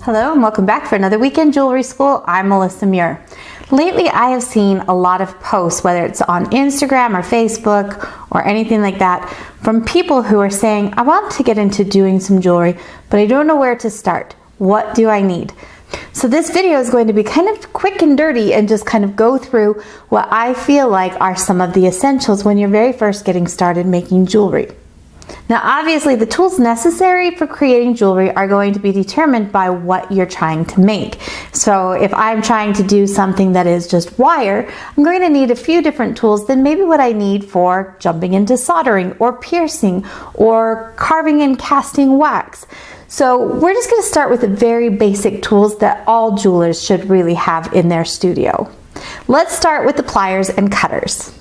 Hello and welcome back for another weekend jewelry school. I'm Melissa Muir. Lately I have seen a lot of posts, whether it's on Instagram or Facebook or anything like that, from people who are saying, I want to get into doing some jewelry, but I don't know where to start. What do I need? So this video is going to be kind of quick and dirty and just kind of go through what I feel like are some of the essentials when you're very first getting started making jewelry. Now obviously the tools necessary for creating jewelry are going to be determined by what you're trying to make. So if I'm trying to do something that is just wire, I'm going to need a few different tools than maybe what I need for jumping into soldering or piercing or carving and casting wax. So we're just going to start with the very basic tools that all jewelers should really have in their studio. Let's start with the pliers and cutters.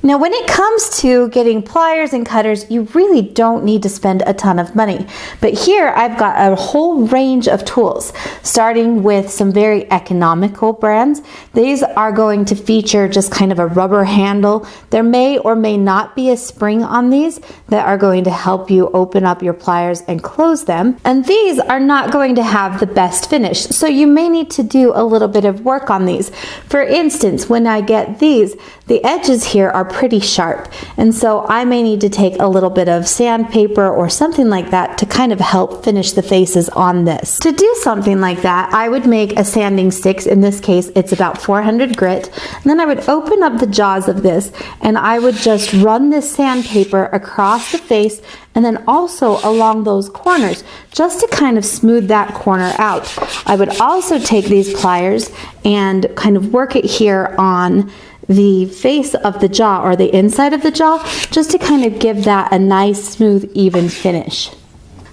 Now when it comes to getting pliers and cutters, you really don't need to spend a ton of money. But here I've got a whole range of tools, starting with some very economical brands. These are going to feature just kind of a rubber handle. There may or may not be a spring on these that are going to help you open up your pliers and close them. And these are not going to have the best finish, so you may need to do a little bit of work on these. For instance, when I get these, the edges here are pretty sharp, and so I may need to take a little bit of sandpaper or something like that to kind of help finish the faces on this. To do something like that, I would make a sanding stick. In this case, it's about 400 grit, and then I would open up the jaws of this and I would just run this sandpaper across the face and then also along those corners, just to kind of smooth that corner out. I would also take these pliers and kind of work it here on the face of the jaw or the inside of the jaw, just to kind of give that a nice, smooth, even finish.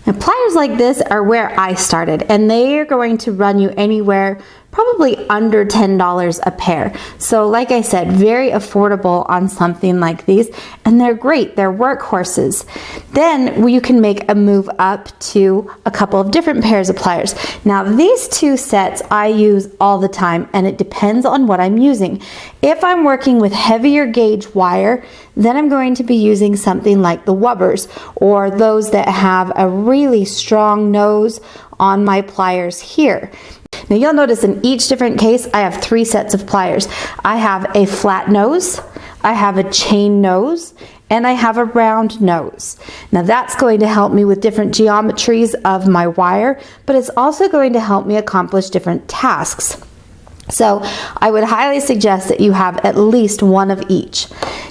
Now pliers like this are where I started, and they are going to run you anywhere probably under $10 a pair. So like I said, very affordable on something like these, and they're great, they're workhorses. Then you can make a move up to a couple of different pairs of pliers. Now these two sets I use all the time, and it depends on what I'm using. If I'm working with heavier gauge wire, then I'm going to be using something like the Wubbers, or those that have a really strong nose on my pliers here. Now you'll notice in each different case I have 3 sets of pliers. I have a flat nose, I have a chain nose, and I have a round nose. Now that's going to help me with different geometries of my wire, but it's also going to help me accomplish different tasks. So I would highly suggest that you have at least one of each.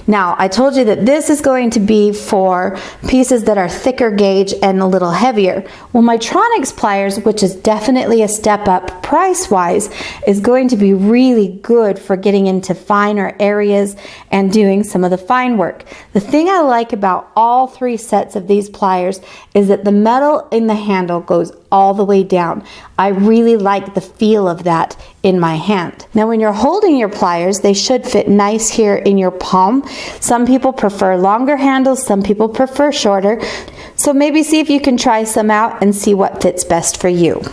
Now I told you that this is going to be for pieces that are thicker gauge and a little heavier. Well, my Tronex pliers, which is definitely a step up price-wise, is going to be really good for getting into finer areas and doing some of the fine work. The thing I like about all 3 sets of these pliers is that the metal in the handle goes all the way down. I really like the feel of that in my hand. Now when you're holding your pliers, they should fit nice here in your palm. Some people prefer longer handles, some people prefer shorter. So maybe see if you can try some out and see what fits best for you.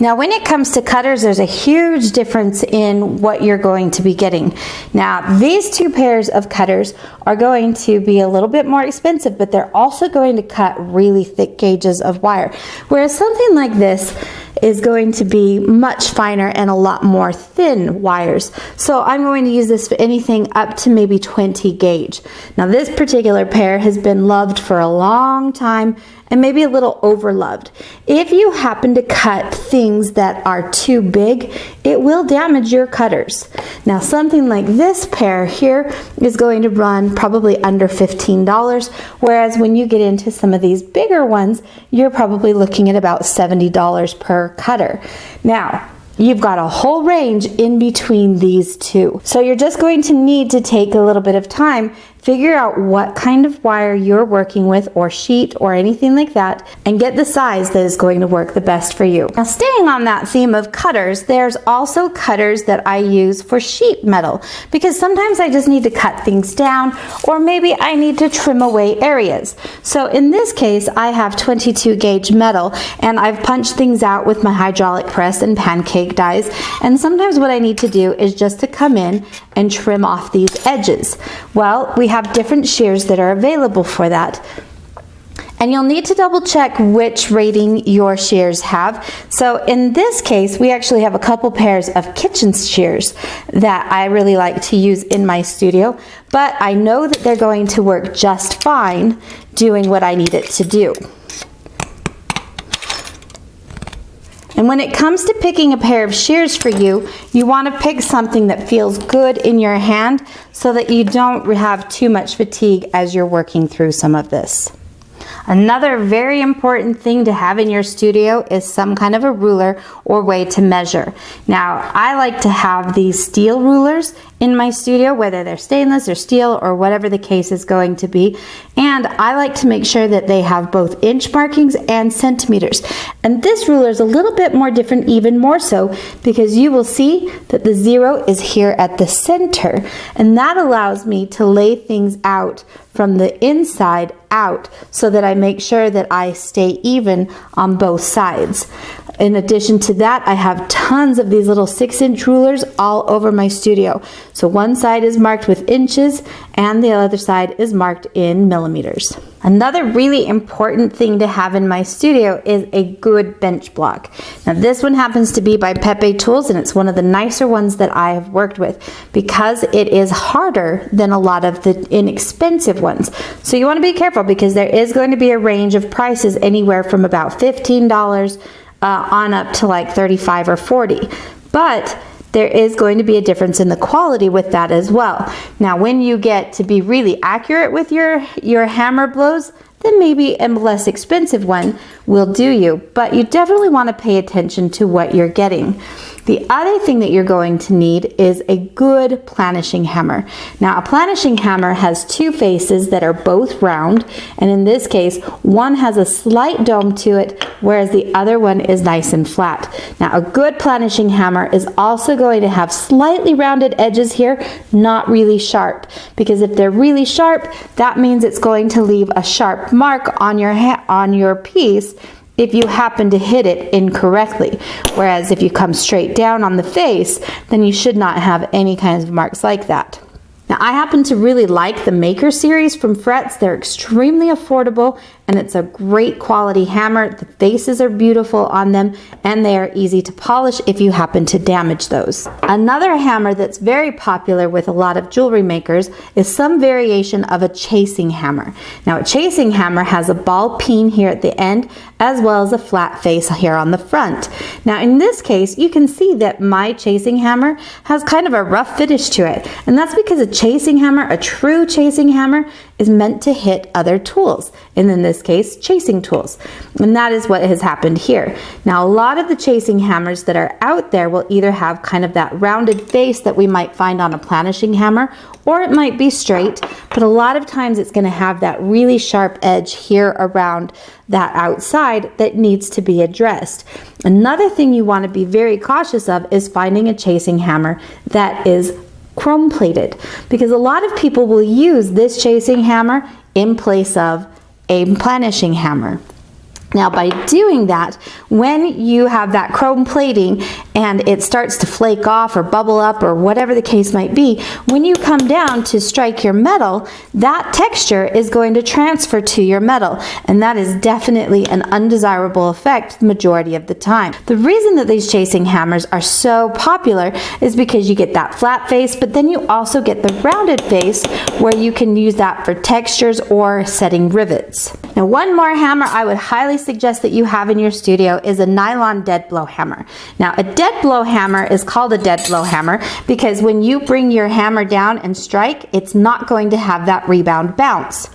Now when it comes to cutters, there's a huge difference in what you're going to be getting. Now these 2 pairs of cutters are going to be a little bit more expensive, but they're also going to cut really thick gauges of wire, whereas something like this is going to be much finer and a lot more thin wires. So I'm going to use this for anything up to maybe 20 gauge. Now this particular pair has been loved for a long time and maybe a little overloved. If you happen to cut things that are too big, it will damage your cutters. Now something like this pair here is going to run probably under $15, whereas when you get into some of these bigger ones, you're probably looking at about $70 per cutter. Now, you've got a whole range in between these two. So you're just going to need to take a little bit of time, figure out what kind of wire you're working with, or sheet or anything like that, and get the size that is going to work the best for you. Now staying on that theme of cutters, there's also cutters that I use for sheet metal, because sometimes I just need to cut things down, or maybe I need to trim away areas. So in this case I have 22 gauge metal, and I've punched things out with my hydraulic press and pancake dies, and sometimes what I need to do is just to come in and trim off these edges. Well, we have different shears that are available for that. And you'll need to double check which rating your shears have. So in this case, we actually have a couple pairs of kitchen shears that I really like to use in my studio, but I know that they're going to work just fine doing what I need it to do. And when it comes to picking a pair of shears for you, you want to pick something that feels good in your hand so that you don't have too much fatigue as you're working through some of this. Another very important thing to have in your studio is some kind of a ruler or way to measure. Now, I like to have these steel rulers in my studio, whether they're stainless or steel or whatever the case is going to be. And I like to make sure that they have both inch markings and centimeters. And this ruler is a little bit more different, even more so, because you will see that the 0 is here at the center. And that allows me to lay things out from the inside out so that I make sure that I stay even on both sides. In addition to that, I have tons of these little 6-inch rulers all over my studio. So one side is marked with inches and the other side is marked in millimeters. Another really important thing to have in my studio is a good bench block. Now this one happens to be by Pepe Tools, and it's one of the nicer ones that I have worked with because it is harder than a lot of the inexpensive ones. So you want to be careful because there is going to be a range of prices anywhere from about $15 on up to like $35 or $40. But there is going to be a difference in the quality with that as well. Now, when you get to be really accurate with your hammer blows, then maybe a less expensive one will do you, but you definitely want to pay attention to what you're getting. The other thing that you're going to need is a good planishing hammer. Now, a planishing hammer has two faces that are both round, and in this case, one has a slight dome to it, whereas the other one is nice and flat. Now, a good planishing hammer is also going to have slightly rounded edges here, not really sharp, because if they're really sharp, that means it's going to leave a sharp mark on your piece if you happen to hit it incorrectly. Whereas if you come straight down on the face, then you should not have any kinds of marks like that. Now, I happen to really like the Maker series from Fretz. They're extremely affordable and it's a great quality hammer. The faces are beautiful on them and they are easy to polish if you happen to damage those. Another hammer that's very popular with a lot of jewelry makers is some variation of a chasing hammer. Now, a chasing hammer has a ball peen here at the end as well as a flat face here on the front. Now, in this case, you can see that my chasing hammer has kind of a rough finish to it, and that's because a chasing hammer, a true chasing hammer, is meant to hit other tools, and in this case, chasing tools. And that is what has happened here. Now, a lot of the chasing hammers that are out there will either have kind of that rounded face that we might find on a planishing hammer, or it might be straight, but a lot of times it's going to have that really sharp edge here around that outside that needs to be addressed. Another thing you want to be very cautious of is finding a chasing hammer that is chrome plated, because a lot of people will use this chasing hammer in place of a planishing hammer. Now, by doing that, when you have that chrome plating and it starts to flake off or bubble up or whatever the case might be, when you come down to strike your metal, that texture is going to transfer to your metal, and that is definitely an undesirable effect the majority of the time. The reason that these chasing hammers are so popular is because you get that flat face, but then you also get the rounded face where you can use that for textures or setting rivets. Now, one more hammer I would highly suggest that you have in your studio is a nylon dead blow hammer. Now, a dead blow hammer is called a dead blow hammer because when you bring your hammer down and strike, it's not going to have that rebound bounce.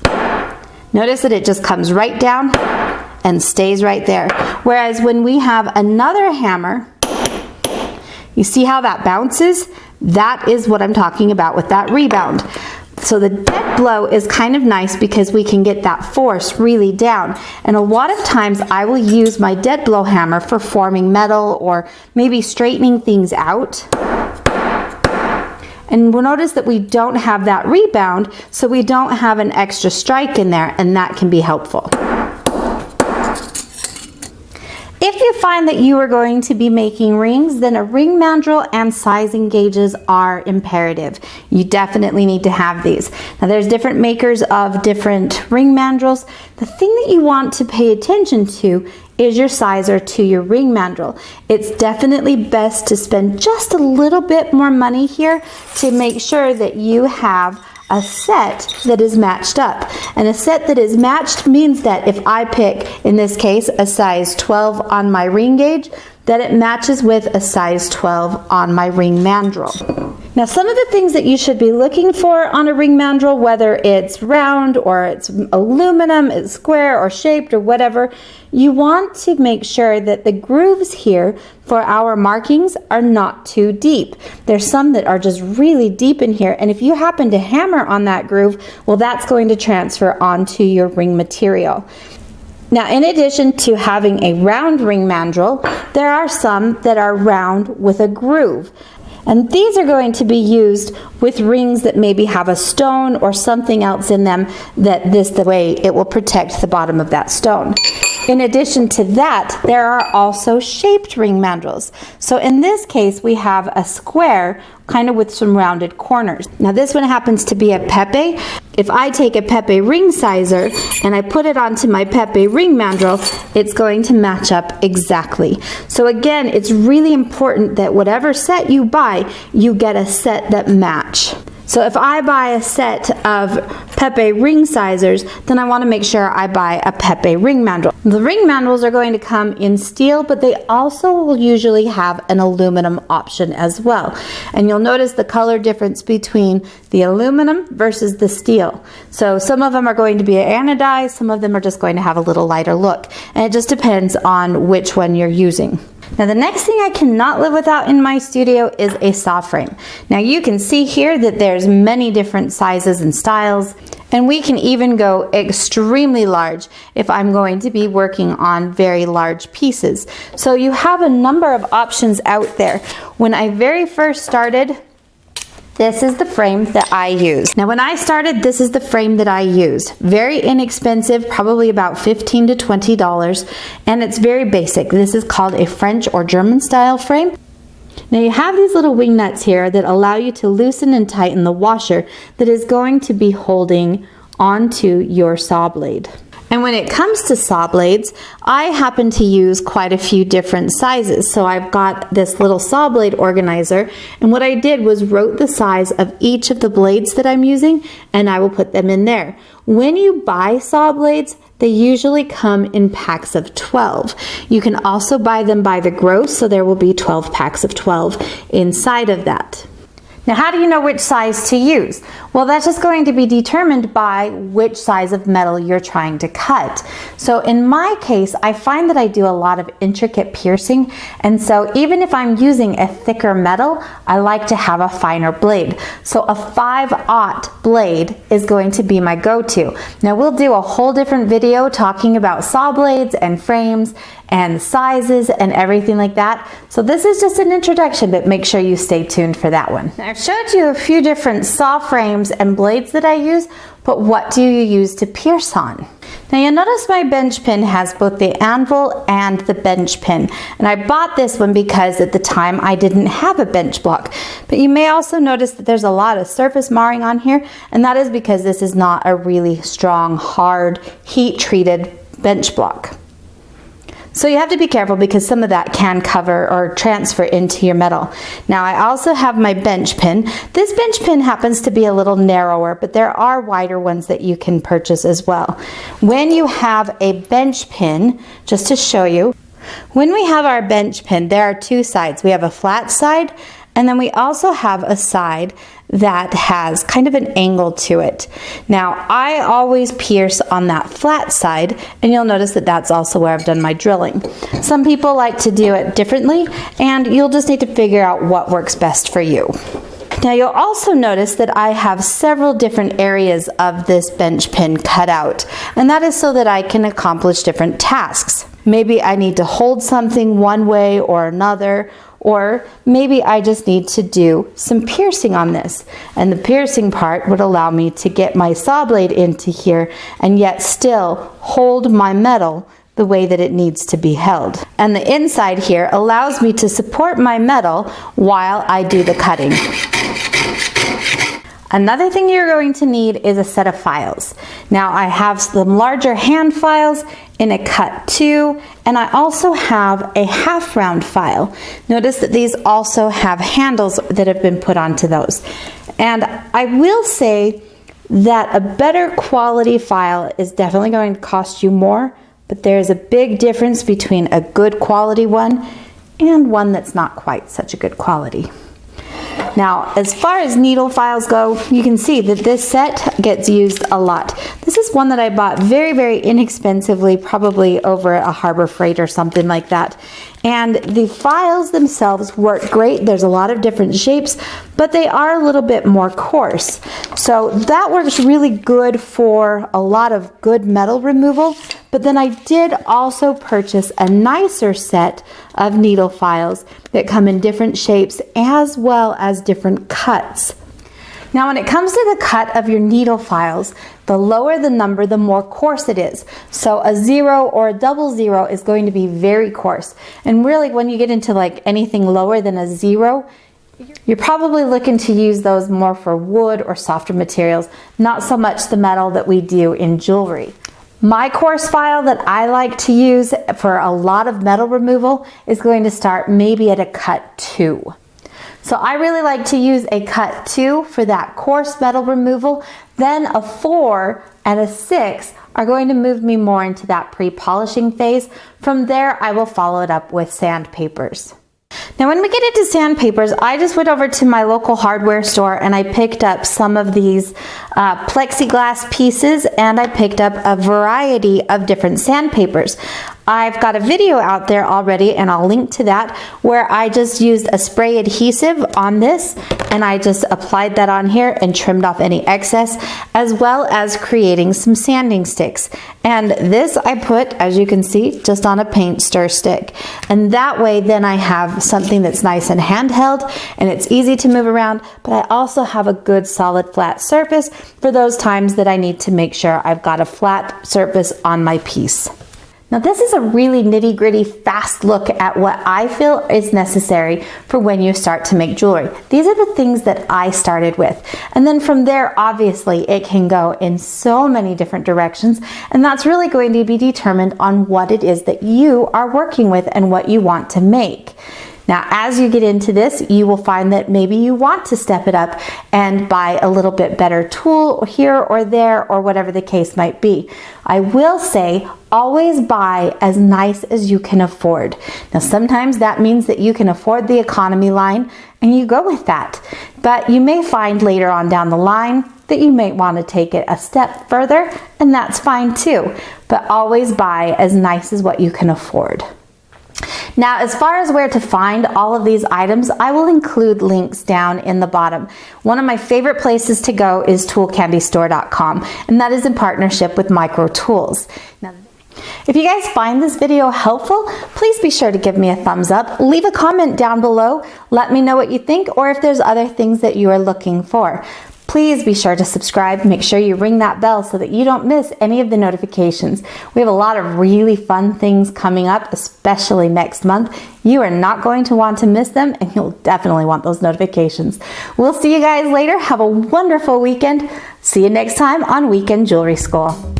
Notice that it just comes right down and stays right there. Whereas when we have another hammer, you see how that bounces? That is what I'm talking about with that rebound. So the dead blow is kind of nice because we can get that force really down. And a lot of times I will use my dead blow hammer for forming metal or maybe straightening things out. And we'll notice that we don't have that rebound, so we don't have an extra strike in there, and that can be helpful. If you find that you are going to be making rings, then a ring mandrel and sizing gauges are imperative. You definitely need to have these. Now there's different makers of different ring mandrels. The thing that you want to pay attention to is your sizer to your ring mandrel. It's definitely best to spend just a little bit more money here to make sure that you have a set that is matched up. And a set that is matched means that if I pick, in this case, a size 12 on my ring gauge, that it matches with a size 12 on my ring mandrel. Now some of the things that you should be looking for on a ring mandrel, whether it's round or it's aluminum, it's square or shaped or whatever, you want to make sure that the grooves here for our markings are not too deep. There's some that are just really deep in here, and if you happen to hammer on that groove, well, that's going to transfer onto your ring material. Now, in addition to having a round ring mandrel, there are some that are round with a groove. And these are going to be used with rings that maybe have a stone or something else in them that the way it will protect the bottom of that stone. In addition to that, there are also shaped ring mandrels. So in this case, we have a square kind of with some rounded corners. Now this one happens to be a Pepe. If I take a Pepe ring sizer and I put it onto my Pepe ring mandrel, it's going to match up exactly. So again, it's really important that whatever set you buy, you get a set that match. So if I buy a set of Pepe ring sizers, then I want to make sure I buy a Pepe ring mandrel. The ring mandrels are going to come in steel, but they also will usually have an aluminum option as well. And you'll notice the color difference between the aluminum versus the steel. So some of them are going to be anodized, some of them are just going to have a little lighter look. And it just depends on which one you're using. Now the next thing I cannot live without in my studio is a saw frame. Now you can see here that there's many different sizes and styles, and we can even go extremely large if I'm going to be working on very large pieces. So you have a number of options out there. When I very first started, this is the frame that I use. Now when I started, this is the frame that I used. Very inexpensive, probably about $15 to $20, and it's very basic. This is called a French or German style frame. Now you have these little wing nuts here that allow you to loosen and tighten the washer that is going to be holding onto your saw blade. And when it comes to saw blades, I happen to use quite a few different sizes. So I've got this little saw blade organizer, and what I did was wrote the size of each of the blades that I'm using, and I will put them in there. When you buy saw blades, they usually come in packs of 12. You can also buy them by the gross, so there will be 12 packs of 12 inside of that. Now, how do you know which size to use? Well, that's just going to be determined by which size of metal you're trying to cut. So in my case, I find that I do a lot of intricate piercing, and so even if I'm using a thicker metal, I like to have a finer blade. So a 5/0 blade is going to be my go-to. Now we'll do a whole different video talking about saw blades and frames and sizes and everything like that. So this is just an introduction, but make sure you stay tuned for that one. Now, I've showed you a few different saw frames and blades that I use, but what do you use to pierce on? Now you'll notice my bench pin has both the anvil and the bench pin, and I bought this one because at the time I didn't have a bench block. But you may also notice that there's a lot of surface marring on here, and that is because this is not a really strong, hard, heat-treated bench block. So you have to be careful because some of that can cover or transfer into your metal. Now I also have my bench pin. This bench pin happens to be a little narrower, but there are wider ones that you can purchase as well. When you have a bench pin, just to show you, when we have our bench pin, there are two sides. We have a flat side, and then we also have a side that has kind of an angle to it. Now, I always pierce on that flat side, and you'll notice that that's also where I've done my drilling. Some people like to do it differently, and you'll just need to figure out what works best for you. Now you'll also notice that I have several different areas of this bench pin cut out, and that is so that I can accomplish different tasks. Maybe I need to hold something one way or another, or maybe I just need to do some piercing on this. And the piercing part would allow me to get my saw blade into here and yet still hold my metal the way that it needs to be held. And the inside here allows me to support my metal while I do the cutting. Another thing you're going to need is a set of files. Now I have some larger hand files in a cut 2, and I also have a half round file. Notice that these also have handles that have been put onto those. And I will say that a better quality file is definitely going to cost you more, but there's a big difference between a good quality one and one that's not quite such a good quality. Now, as far as needle files go, you can see that this set gets used a lot. This is one that I bought very, very inexpensively, probably over a Harbor Freight or something like that. And the files themselves work great. There's a lot of different shapes, but they are a little bit more coarse. So that works really good for a lot of good metal removal. But then I did also purchase a nicer set of needle files that come in different shapes as well as different cuts. Now when it comes to the cut of your needle files, the lower the number, the more coarse it is. So a 0 or a 00 is going to be very coarse. And really when you get into like anything lower than a 0, you're probably looking to use those more for wood or softer materials, not so much the metal that we do in jewelry. My coarse file that I like to use for a lot of metal removal is going to start maybe at a cut 2. So I really like to use a cut 2 for that coarse metal removal. Then a 4 and a 6 are going to move me more into that pre-polishing phase. From there, I will follow it up with sandpapers. Now when we get into sandpapers, I just went over to my local hardware store and I picked up some of these plexiglass pieces, and I picked up a variety of different sandpapers. I've got a video out there already, and I'll link to that, where I just used a spray adhesive on this and I just applied that on here and trimmed off any excess, as well as creating some sanding sticks. And this I put, as you can see, just on a paint stir stick. And that way then I have something that's nice and handheld and it's easy to move around, but I also have a good solid flat surface for those times that I need to make sure I've got a flat surface on my piece. Now this is a really nitty-gritty, fast look at what I feel is necessary for when you start to make jewelry. These are the things that I started with. And then from there, obviously, it can go in so many different directions, and that's really going to be determined on what it is that you are working with and what you want to make. Now, as you get into this, you will find that maybe you want to step it up and buy a little bit better tool here or there, or whatever the case might be. I will say, always buy as nice as you can afford. Now, sometimes that means that you can afford the economy line and you go with that. But you may find later on down the line that you may want to take it a step further, and that's fine too. But always buy as nice as what you can afford. Now, as far as where to find all of these items, I will include links down in the bottom. One of my favorite places to go is toolcandystore.com, and that is in partnership with Micro Tools. Now, if you guys find this video helpful, please be sure to give me a thumbs up, leave a comment down below, let me know what you think, or if there's other things that you are looking for. Please be sure to subscribe. Make sure you ring that bell so that you don't miss any of the notifications. We have a lot of really fun things coming up, especially next month. You are not going to want to miss them, and you'll definitely want those notifications. We'll see you guys later. Have a wonderful weekend. See you next time on Weekend Jewelry School.